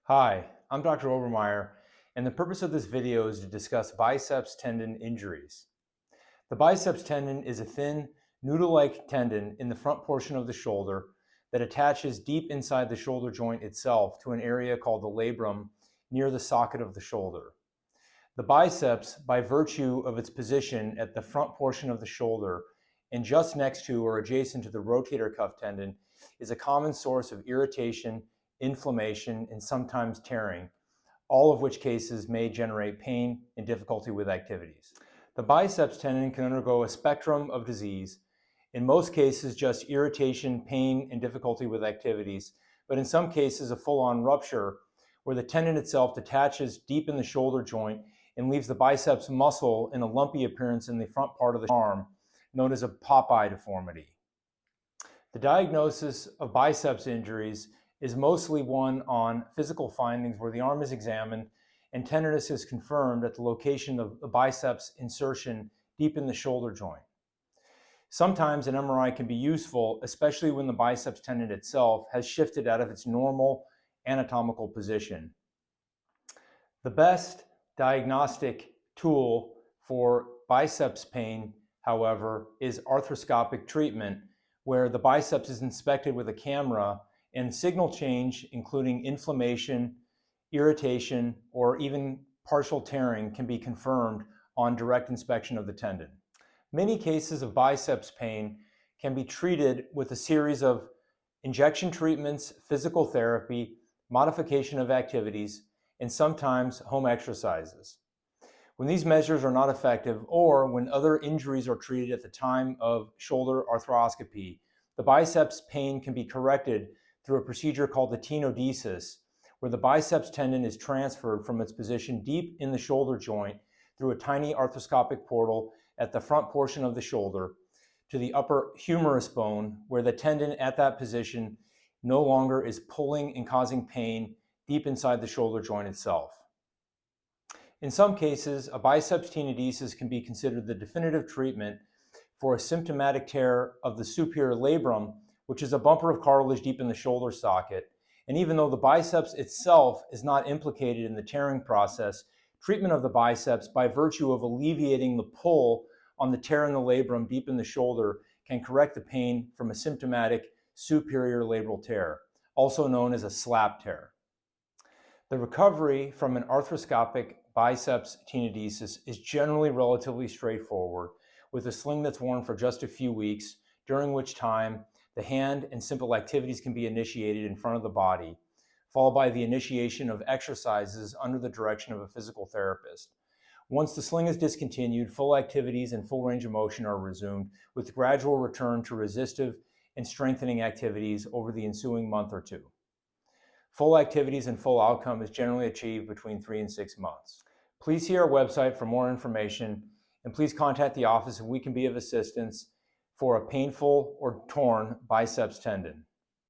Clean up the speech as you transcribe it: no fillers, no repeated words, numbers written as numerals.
Hi, I'm Dr. Obermeyer, and the purpose of this video is to discuss biceps tendon injuries. The biceps tendon is a thin, noodle-like tendon in the front portion of the shoulder that attaches deep inside the shoulder joint itself to an area called the labrum near the socket of the shoulder. The biceps, by virtue of its position at the front portion of the shoulder and just next to or adjacent to the rotator cuff tendon, is a common source of irritation, inflammation, and sometimes tearing, all of which cases may generate pain and difficulty with activities. The biceps tendon can undergo a spectrum of disease, in most cases just irritation, pain, and difficulty with activities, but in some cases a full-on rupture where the tendon itself detaches deep in the shoulder joint and leaves the biceps muscle in a lumpy appearance in the front part of the arm, known as a Popeye deformity. The diagnosis of biceps injuries is mostly one on physical findings where the arm is examined and tenderness is confirmed at the location of the biceps insertion deep in the shoulder joint. Sometimes an MRI can be useful, especially when the biceps tendon itself has shifted out of its normal anatomical position. The best diagnostic tool for biceps pain, however, is arthroscopic treatment, where the biceps is inspected with a camera and signal change, including inflammation, irritation, or even partial tearing, can be confirmed on direct inspection of the tendon. Many cases of biceps pain can be treated with a series of injection treatments, physical therapy, modification of activities, and sometimes home exercises. When these measures are not effective, or when other injuries are treated at the time of shoulder arthroscopy, the biceps pain can be corrected through a procedure called the tenodesis, where the biceps tendon is transferred from its position deep in the shoulder joint through a tiny arthroscopic portal at the front portion of the shoulder to the upper humerus bone, where the tendon at that position no longer is pulling and causing pain deep inside the shoulder joint itself. In some cases, a biceps tenodesis can be considered the definitive treatment for a symptomatic tear of the superior labrum, which is a bumper of cartilage deep in the shoulder socket. And even though the biceps itself is not implicated in the tearing process, treatment of the biceps by virtue of alleviating the pull on the tear in the labrum deep in the shoulder can correct the pain from a symptomatic superior labral tear, also known as a slap tear. The recovery from an arthroscopic biceps tenodesis is generally relatively straightforward, with a sling that's worn for just a few weeks, during which time the hand and simple activities can be initiated in front of the body, followed by the initiation of exercises under the direction of a physical therapist. Once the sling is discontinued, full activities and full range of motion are resumed, with gradual return to resistive and strengthening activities over the ensuing month or two. Full activities and full outcome is generally achieved between 3 and 6 months. Please see our website for more information, and please contact the office if we can be of assistance for a painful or torn biceps tendon.